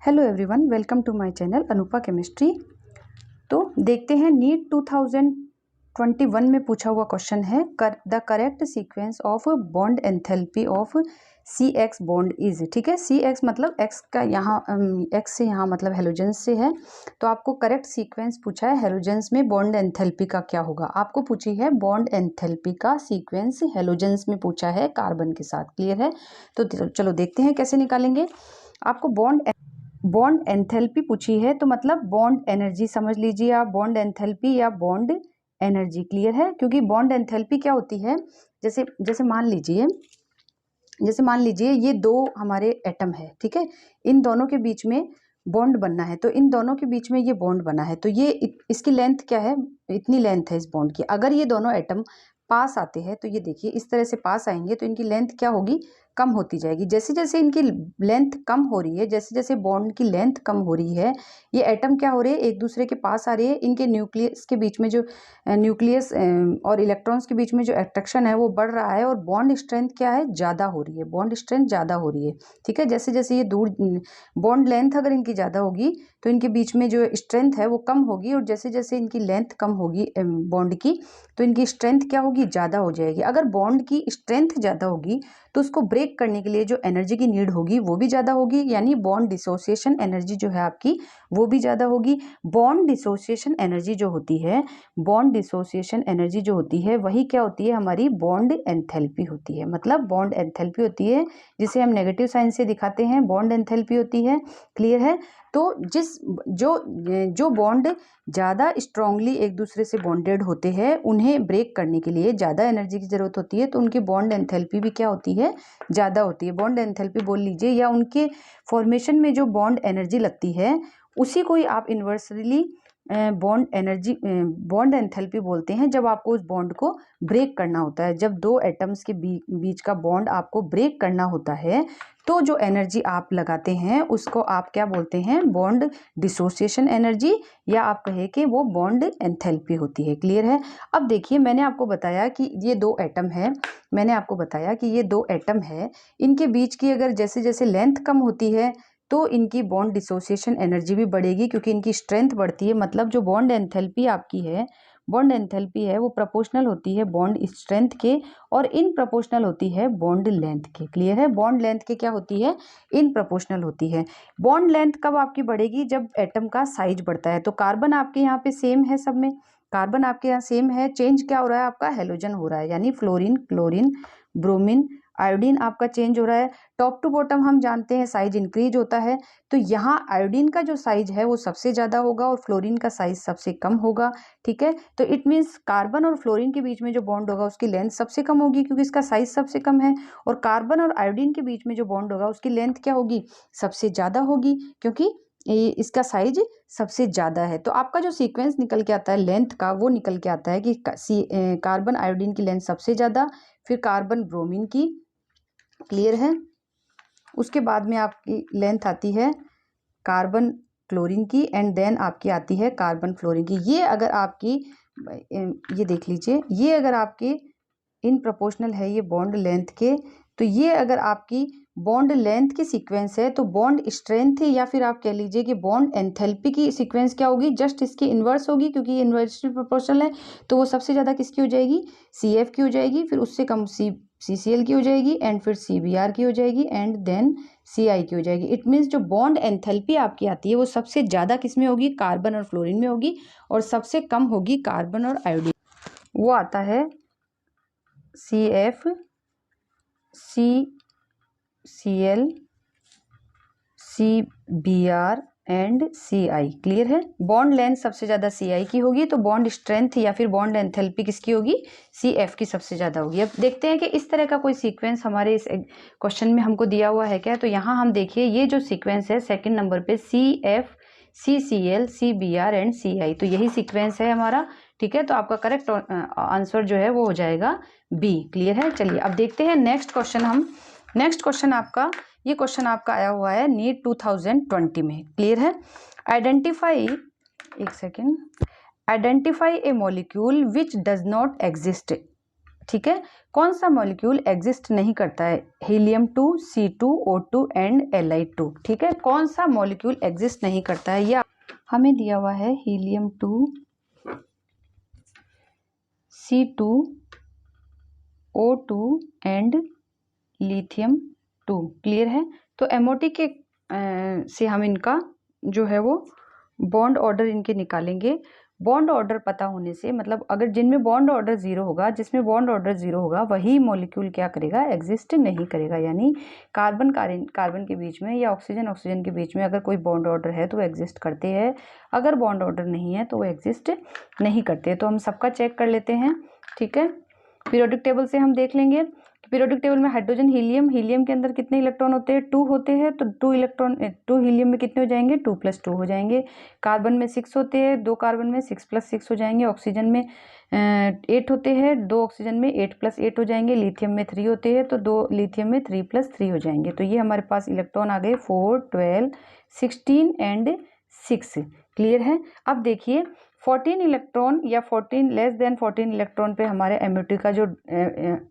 Hello everyone, welcome to my channel Anupa chemistry. तो देखते हैं नीट 2021 में पूछा हुआ क्वेश्चन है the correct sequence of bond enthalpy of CX bond is. ठीक है, CX मतलब X का यहाँ X से यहाँ मतलब हेलोजेंस से है। तो आपको करेक्ट सीक्वेंस पूछा है हेलोजेंस में बॉन्ड एंथैल्पी का क्या होगा। आपको पूछी है बॉन्ड एंथैल्पी का सीक्वेंस हेलोजेंस में पूछा है कार्बन के साथ। क्लियर है? तो चलो देखते हैं कैसे निकालेंगे। आपको बॉन्ड एंथैल्पी पूछी है तो मतलब बॉन्ड एनर्जी समझ लीजिए आप, बॉन्ड एंथैल्पी या बॉन्ड एनर्जी। क्लियर है? क्योंकि बॉन्ड एंथैल्पी क्या होती है, जैसे मान लीजिए ये दो हमारे एटम है। ठीक है, इन दोनों के बीच में बॉन्ड बनना है, तो इन दोनों के बीच में ये बॉन्ड बना है, तो ये इसकी लेंथ क्या है, इतनी लेंथ है इस बॉन्ड की। अगर ये दोनों एटम पास आते हैं तो ये देखिए इस तरह से पास आएंगे तो इनकी लेंथ क्या होगी, कम होती जाएगी। जैसे जैसे इनकी लेंथ कम हो रही है, जैसे जैसे बॉन्ड की लेंथ कम हो रही है, ये एटम क्या हो रहे हैं, एक दूसरे के पास आ रहे हैं। इनके न्यूक्लियस के बीच में जो न्यूक्लियस और इलेक्ट्रॉन्स के बीच में जो अट्रैक्शन है वो बढ़ रहा है और बॉन्ड स्ट्रेंथ क्या है, ज़्यादा हो रही है। बॉन्ड स्ट्रेंथ ज़्यादा हो रही है। ठीक है, जैसे जैसे ये दूर बॉन्ड लेंथ अगर इनकी ज़्यादा होगी तो इनके बीच में जो स्ट्रेंथ है वो कम होगी, और जैसे जैसे इनकी लेंथ कम होगी बॉन्ड की, तो इनकी स्ट्रेंथ क्या होगी, ज़्यादा हो जाएगी। अगर बॉन्ड की स्ट्रेंथ ज़्यादा होगी तो उसको ब्रेक करने के लिए जो एनर्जी की नीड होगी वो भी ज़्यादा होगी, यानी बॉन्ड डिसोसिएशन एनर्जी जो है आपकी वो भी ज़्यादा होगी। बॉन्ड डिसोसिएशन एनर्जी जो होती है, वही क्या होती है, हमारी बॉन्ड एंथैल्पी होती है। मतलब बॉन्ड एंथैल्पी होती है जिसे हम नेगेटिव साइन से दिखाते हैं, बॉन्ड एंथैल्पी होती है। क्लियर है? तो जो बॉन्ड ज़्यादा स्ट्रांगली एक दूसरे से बॉन्डेड होते हैं उन्हें ब्रेक करने के लिए ज़्यादा एनर्जी की ज़रूरत होती है, तो उनकी बॉन्ड एंथैल्पी भी क्या होती है, ज़्यादा होती है। बॉन्ड एंथैल्पी बोल लीजिए, या उनके फॉर्मेशन में जो बॉन्ड एनर्जी लगती है उसी को ही आप इन्वर्सली बॉन्ड एंथैल्पी बोलते हैं, जब आपको उस बॉन्ड को ब्रेक करना होता है। जब दो एटम्स के बीच का बॉन्ड आपको ब्रेक करना होता है तो जो एनर्जी आप लगाते हैं उसको आप क्या बोलते हैं, बॉन्ड डिसोसिएशन एनर्जी, या आप कहे कि वो बॉन्ड एंथैल्पी होती है। क्लियर है? अब देखिए, मैंने आपको बताया कि ये दो एटम है, इनके बीच की अगर जैसे जैसे लेंथ कम होती है तो इनकी बॉन्ड डिसोसिएशन एनर्जी भी बढ़ेगी, क्योंकि इनकी स्ट्रेंथ बढ़ती है। मतलब जो बॉन्ड एंथैल्पी है वो प्रोपोर्शनल होती है बॉन्ड स्ट्रेंथ के, और इन प्रोपोर्शनल होती है बॉन्ड लेंथ के। क्लियर है? बॉन्ड लेंथ के क्या होती है, इन प्रोपोर्शनल होती है। बॉन्ड लेंथ कब आपकी बढ़ेगी, जब एटम का साइज बढ़ता है। तो कार्बन आपके यहाँ पे सेम है, सब में कार्बन आपके यहाँ सेम है, चेंज क्या हो रहा है, आपका हेलोजन हो रहा है, यानी फ्लोरीन, क्लोरीन, ब्रोमीन, आयोडीन आपका चेंज हो रहा है। टॉप टू बॉटम हम जानते हैं साइज इंक्रीज होता है, तो यहाँ आयोडीन का जो साइज है वो सबसे ज़्यादा होगा और फ्लोरीन का साइज सबसे कम होगा। ठीक है, तो इट मीन्स कार्बन और फ्लोरीन के बीच में जो बॉन्ड होगा उसकी लेंथ सबसे कम होगी, क्योंकि इसका साइज सबसे कम है। और कार्बन और आयोडीन के बीच में जो बॉन्ड होगा उसकी लेंथ क्या होगी, सबसे ज़्यादा होगी, क्योंकि इसका साइज सबसे ज़्यादा है। तो आपका जो सीक्वेंस निकल के आता है लेंथ का, वो निकल के आता है कि कार्बन आयोडीन की लेंथ सबसे ज़्यादा, फिर कार्बन ब्रोमीन की। क्लियर है? उसके बाद में आपकी लेंथ आती है कार्बन क्लोरीन की, एंड देन आपकी आती है कार्बन फ्लोरीन की। ये अगर आपकी ये देख लीजिए, ये अगर आपकी इन प्रोपोर्शनल है ये बॉन्ड लेंथ के, तो ये अगर आपकी बॉन्ड लेंथ की सीक्वेंस है तो बॉन्ड स्ट्रेंथ या फिर आप कह लीजिए कि बॉन्ड एंथैल्पी की सीक्वेंस क्या होगी, जस्ट इसकी इन्वर्स होगी, क्योंकि ये इन्वर्सली प्रोपोर्शनल है। तो वो सबसे ज़्यादा किसकी हो जाएगी, CF की हो जाएगी, फिर उससे कम CCl की हो जाएगी, एंड फिर CBr की हो जाएगी, एंड देन CI की हो जाएगी। इट मीन्स जो बॉन्ड एंथैल्पी आपकी आती है वो सबसे ज़्यादा किस में होगी, कार्बन और फ्लोरीन में होगी, और सबसे कम होगी कार्बन और आयोडीन। वो आता है CF, CCl, CBr and CI। Clear है? बॉन्ड लेंथ सबसे ज़्यादा CI की होगी, तो बॉन्ड स्ट्रेंथ या फिर बॉन्ड एंथैल्पी किसकी होगी, CF की सबसे ज़्यादा होगी। अब देखते हैं कि इस तरह का कोई सीक्वेंस हमारे इस क्वेश्चन में हमको दिया हुआ है क्या। तो यहाँ हम देखिए ये जो सीक्वेंस है सेकंड नंबर पे CF, CCl, CBr and CI, तो यही सीक्वेंस है हमारा। ठीक है, तो आपका करेक्ट आंसर जो है वो हो जाएगा B। क्लियर है? चलिए अब देखते हैं नेक्स्ट क्वेश्चन आपका, ये क्वेश्चन आपका आया हुआ है नीट 2020 में। क्लियर है? Identify A molecule which does not exist. ठीक है। कौन सा मॉलिक्यूल एग्जिस्ट नहीं करता है? Helium 2, C2, O2 and Li2। ठीक है, कौन सा मॉलिक्यूल एग्जिस्ट नहीं करता है? ये हमें दिया हुआ है helium 2, C2, O2 and lithium 2। Clear है? तो MOT के से हम इनका जो है वो बॉन्ड ऑर्डर इनके निकालेंगे। बॉन्ड ऑर्डर पता होने से मतलब अगर जिनमें बॉन्ड ऑर्डर जीरो होगा, जिसमें बॉन्ड ऑर्डर जीरो होगा वही मॉलिक्यूल क्या करेगा? एग्जिस्ट नहीं करेगा। यानी कार्बन कार्बन के बीच में या ऑक्सीजन ऑक्सीजन के बीच में अगर कोई बॉन्ड ऑर्डर है तो वो एग्जिस्ट करते हैं, अगर बॉन्ड ऑर्डर नहीं है तो वो एग्जिस्ट नहीं करते। तो हम सबका चेक कर लेते हैं। ठीक है, पीरियोडिक टेबल से हम देख लेंगे। पीरियोडिक टेबल में हाइड्रोजन हीलियम के अंदर कितने इलेक्ट्रॉन होते हैं? 2 होते हैं। तो 2 हीलियम में कितने हो जाएंगे? 2 + 2 हो जाएंगे। कार्बन में 6 होते हैं, 2 कार्बन में 6 + 6 हो जाएंगे। ऑक्सीजन में 8 होते हैं, 2 ऑक्सीजन में 8 + 8 हो जाएंगे। लिथियम में 3 होते हैं तो 2 लिथियम में 3 + 3 हो जाएंगे। तो ये हमारे पास इलेक्ट्रॉन आ गए 4, 12, 16 एंड 6। क्लियर है? अब देखिए 14 इलेक्ट्रॉन या 14 लेस देन 14 इलेक्ट्रॉन पे हमारे MOT का जो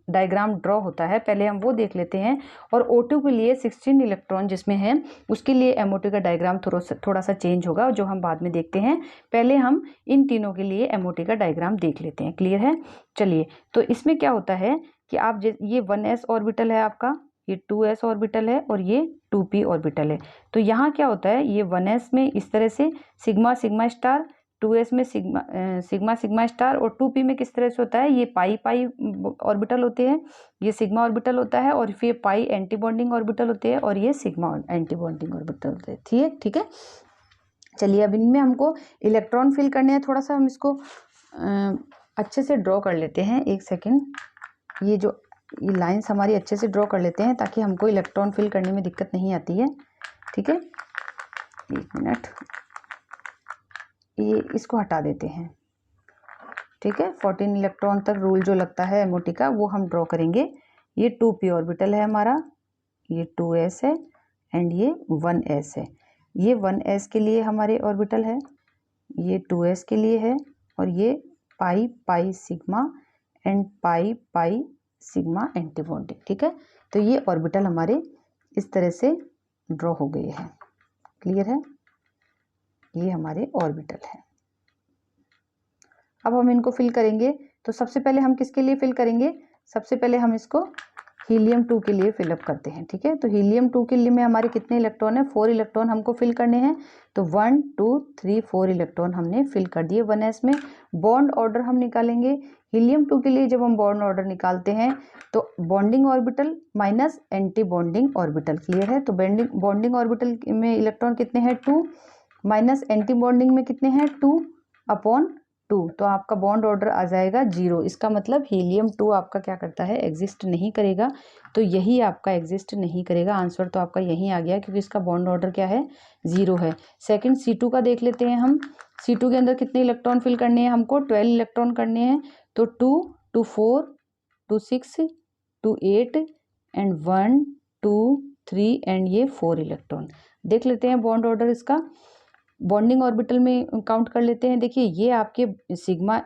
डायग्राम ड्रॉ होता है पहले हम वो देख लेते हैं। और O2 के लिए 16 इलेक्ट्रॉन जिसमें है उसके लिए MOT का डायग्राम थोड़ा सा चेंज होगा जो हम बाद में देखते हैं। पहले हम इन तीनों के लिए MOT का डायग्राम देख लेते हैं। क्लियर है? चलिए, तो इसमें क्या होता है कि आप ये 1s ऑर्बिटल है आपका, ये 2s ऑर्बिटल है और ये 2p ऑर्बिटल है। तो यहाँ क्या होता है, ये 1s में इस तरह से सिग्मा सिग्मा स्टार, 2s में सिग्मा सिग्मा स्टार और 2p में किस तरह से होता है, ये पाई पाई ऑर्बिटल होते हैं, ये सिग्मा ऑर्बिटल होता है और फिर पाई एंटी बॉन्डिंग ऑर्बिटल होते हैं और ये सिग्मा एंटी बॉन्डिंग ऑर्बिटल होते हैं। ठीक है। चलिए, अब इनमें हमको इलेक्ट्रॉन फिल करने हैं। थोड़ा सा हम इसको अच्छे से ड्रॉ कर लेते हैं। एक सेकेंड, ये लाइंस हमारी अच्छे से ड्रॉ कर लेते हैं ताकि हमको इलेक्ट्रॉन फिल करने में दिक्कत नहीं आती है। ठीक है, 1 मिनट, ये इसको हटा देते हैं। ठीक है, 14 इलेक्ट्रॉन तक रूल जो लगता है MOT का वो हम ड्रॉ करेंगे। ये 2p ऑर्बिटल है हमारा, ये 2s है एंड ये 1s है। ये 1s के लिए हमारे ऑर्बिटल है, ये 2s के लिए है और ये pi pi sigma and pi pi sigma anti bonding. ठीक है, तो ये ऑर्बिटल हमारे इस तरह से ड्रॉ हो गए हैं। क्लियर है? ये हमारे ऑर्बिटल है। अब हम इनको फिल करेंगे। तो सबसे पहले हम किसके लिए फिल करेंगे? सबसे पहले हम इसको हीलियम 2 के लिए फिलअप करते हैं। ठीक है, तो हीलियम 2 के लिए में हमारे कितने इलेक्ट्रॉन है? 4 इलेक्ट्रॉन हमको फिल करने हैं। तो 1 2 3 4 इलेक्ट्रॉन हमने फिल कर दिए 1s में। बॉन्ड ऑर्डर हम निकालेंगे। हीलियम 2 के लिए जब हम बॉन्ड ऑर्डर निकालते हैं तो bonding orbital minus anti bonding orbital. Clear है? तो बॉन्डिंग ऑर्बिटल में इलेक्ट्रॉन कितने हैं? 2 माइनस एंटी बॉन्डिंग में कितने हैं? 2/2। तो आपका बॉन्ड ऑर्डर आ जाएगा 0। इसका मतलब हीलियम 2 आपका क्या करता है? एग्जिस्ट नहीं करेगा। तो यही आपका एग्जिस्ट नहीं करेगा। आंसर तो आपका यही आ गया क्योंकि इसका बॉन्ड ऑर्डर क्या है? 0 है। सेकंड C2 का देख लेते हैं हम। C2 के अंदर कितने इलेक्ट्रॉन फिल करने हैं हमको? 12 इलेक्ट्रॉन करने हैं। तो 2 2 4 2 6 2 8 एंड 1 2 3 एंड ये 4 इलेक्ट्रॉन। देख लेते हैं बॉन्ड ऑर्डर इसका। बॉन्डिंग ऑर्बिटल में काउंट कर लेते हैं। देखिए, ये आपके सिग्मा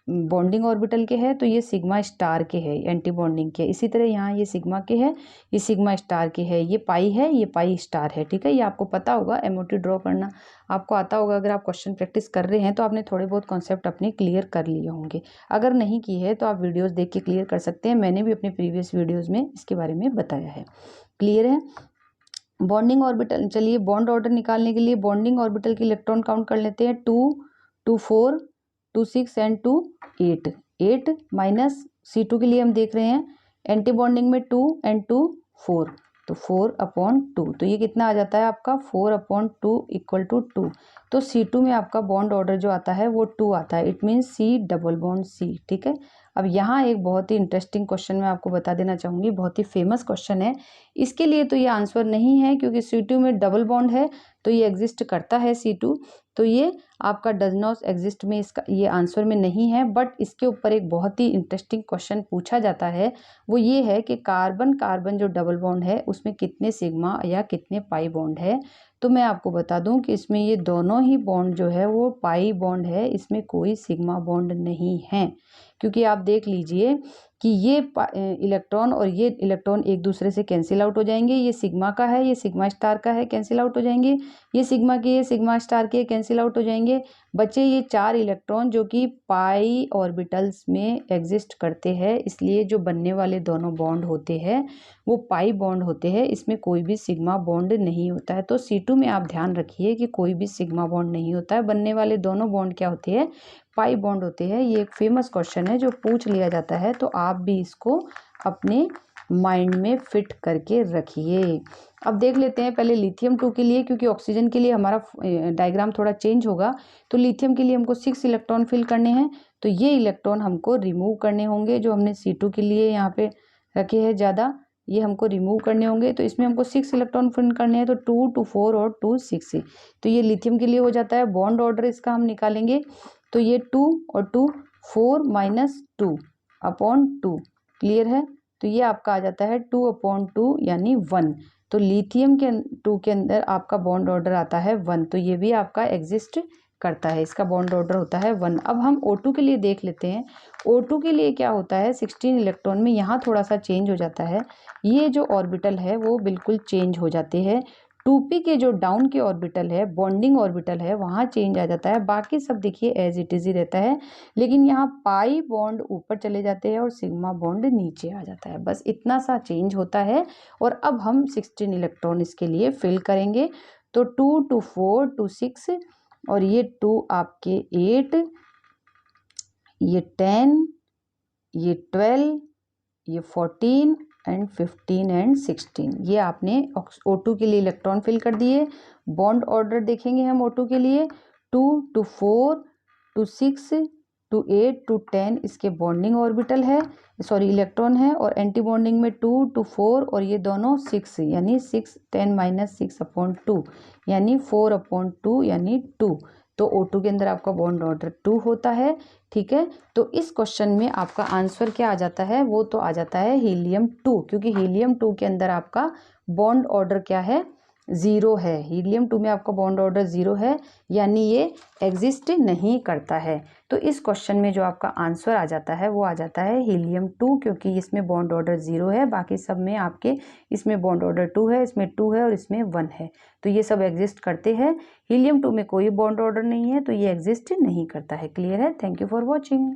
बॉन्डिंग ऑर्बिटल के है तो ये सिग्मा स्टार के है, एंटी बॉन्डिंग के। इसी तरह यहाँ ये सिग्मा के है, ये सिग्मा स्टार के है। ये पाई है, ये पाई स्टार है। ठीक है, ये आपको पता होगा, MOT ड्रॉ करना आपको आता होगा। अगर आप क्वेश्चन प्रैक्टिस कर रहे हैं तो आपने थोड़े बहुत कॉन्सेप्ट अपने क्लियर कर लिए होंगे। अगर नहीं की है तो आप वीडियोज़ देख के क्लियर कर सकते हैं। मैंने भी अपने प्रीवियस वीडियोज़ में इसके बारे में बताया है। क्लियर है? बॉन्डिंग ऑर्बिटल, चलिए बॉन्ड ऑर्डर निकालने के लिए बॉन्डिंग ऑर्बिटल की इलेक्ट्रॉन काउंट कर लेते हैं। 2 2 4 2 6 एंड 2 8 8 माइनस C2 के लिए हम देख रहे हैं एंटी बॉन्डिंग में 2 एंड 2 4, तो 4/2। तो ये कितना आ जाता है आपका? 4/2 = 2। तो C2 में आपका बॉन्ड ऑर्डर जो आता है वो 2 आता है। It means C+C। ठीक है, अब यहाँ एक बहुत ही इंटरेस्टिंग क्वेश्चन मैं आपको बता देना चाहूँगी, बहुत ही फेमस क्वेश्चन है। इसके लिए तो ये आंसर नहीं है क्योंकि C2 में डबल बॉन्ड है तो ये एग्जिस्ट करता है C2, तो ये आपका डज नॉट एग्जिस्ट में इसका ये आंसर में नहीं है। बट इसके ऊपर एक बहुत ही इंटरेस्टिंग क्वेश्चन पूछा जाता है, वो ये है कि कार्बन कार्बन जो डबल बॉन्ड है उसमें कितने सिग्मा या कितने पाई बॉन्ड है। तो मैं आपको बता दूं कि इसमें ये दोनों ही बॉन्ड जो है वो पाई बॉन्ड है, इसमें कोई सिग्मा बॉन्ड नहीं है। क्योंकि आप देख लीजिए कि ये इलेक्ट्रॉन और ये इलेक्ट्रॉन एक दूसरे से कैंसिल आउट हो जाएंगे। ये सिग्मा का है, ये सिग्मा स्टार का है, कैंसिल आउट हो जाएंगे। ये सिग्मा के, ये सिग्मा स्टार के कैंसिल आउट हो जाएंगे। बचे ये 4 इलेक्ट्रॉन जो कि पाई ऑर्बिटल्स में एग्जिस्ट करते हैं, इसलिए जो बनने वाले दोनों बॉन्ड होते हैं वो पाई बॉन्ड होते हैं, इसमें कोई भी सिग्मा बॉन्ड नहीं होता है। तो C2 में आप ध्यान रखिए कि कोई भी सिग्मा बॉन्ड नहीं होता है। बनने वाले दोनों बॉन्ड क्या होते हैं? पाई बॉन्ड होते हैं। ये एक फेमस क्वेश्चन है जो पूछ लिया जाता है, तो आप भी इसको अपने माइंड में फिट करके रखिए। अब देख लेते हैं पहले लिथियम 2 के लिए, क्योंकि ऑक्सीजन के लिए हमारा डायग्राम थोड़ा चेंज होगा। तो लिथियम के लिए हमको 6 इलेक्ट्रॉन फिल करने हैं, तो ये इलेक्ट्रॉन हमको रिमूव करने होंगे जो हमने C2 के लिए यहाँ पे रखे हैं ज़्यादा, ये हमको रिमूव करने होंगे। तो इसमें हमको 6 इलेक्ट्रॉन फिल करने हैं, तो 2, 2, 4 और 2, 6। तो ये लिथियम के लिए हो जाता है। बॉन्ड ऑर्डर इसका हम निकालेंगे, तो ये 2 और 2 4 माइनस 2 अपॉन 2, क्लियर है। तो ये आपका आ जाता है 2/2 यानी 1। तो लिथियम के 2 के अंदर आपका बॉन्ड ऑर्डर आता है 1, तो ये भी आपका एग्जिस्ट करता है, इसका बॉन्ड ऑर्डर होता है 1। अब हम O2 के लिए देख लेते हैं। O2 के लिए क्या होता है, 16 इलेक्ट्रॉन में यहाँ थोड़ा सा चेंज हो जाता है। ये जो ऑर्बिटल है वो बिल्कुल चेंज हो जाते हैं। 2p के जो डाउन के ऑर्बिटल है, बॉन्डिंग ऑर्बिटल है, वहाँ चेंज आ जाता है। बाकी सब देखिए एज इट इज ही रहता है, लेकिन यहाँ पाई बॉन्ड ऊपर चले जाते हैं और सिग्मा बॉन्ड नीचे आ जाता है। बस इतना सा चेंज होता है। और अब हम 16 इलेक्ट्रॉन इसके लिए फिल करेंगे। तो 2, 2, 4, 2, 6 और ये 2 आपके 8, ये 10, ये 12, ये 14 एंड 15 एंड 16। ये आपने O2 के लिए इलेक्ट्रॉन फिल कर दिए। बॉन्ड ऑर्डर देखेंगे हम O2 के लिए, 2 to 4 to 6 to 8 to 10 इसके बॉन्डिंग ऑर्बिटल है, सॉरी इलेक्ट्रॉन है। और एंटी बॉन्डिंग में 2 to 4 और ये दोनों 6, यानी 6 10 माइनस 6/2 यानी 4/2 यानी 2। तो O2 के अंदर आपका बॉन्ड ऑर्डर 2 होता है, ठीक है। तो इस क्वेश्चन में आपका आंसर क्या आ जाता है, वो तो आ जाता है हीलियम 2, क्योंकि हीलियम 2 के अंदर आपका बॉन्ड ऑर्डर क्या है, 0 है। हीलियम 2 में आपका बॉन्ड ऑर्डर 0 है, यानी ये एग्जिस्ट नहीं करता है। तो इस क्वेश्चन में जो आपका आंसर आ जाता है वो आ जाता है हीलियम 2, क्योंकि इसमें बॉन्ड ऑर्डर 0 है। बाकी सब में आपके इसमें बॉन्ड ऑर्डर 2 है, इसमें 2 है और इसमें 1 है, तो ये सब एग्जिस्ट करते हैं। हीलियम 2 में कोई बॉन्ड ऑर्डर नहीं है, तो ये एग्जिस्ट नहीं करता है। क्लियर है? Thank you for watching.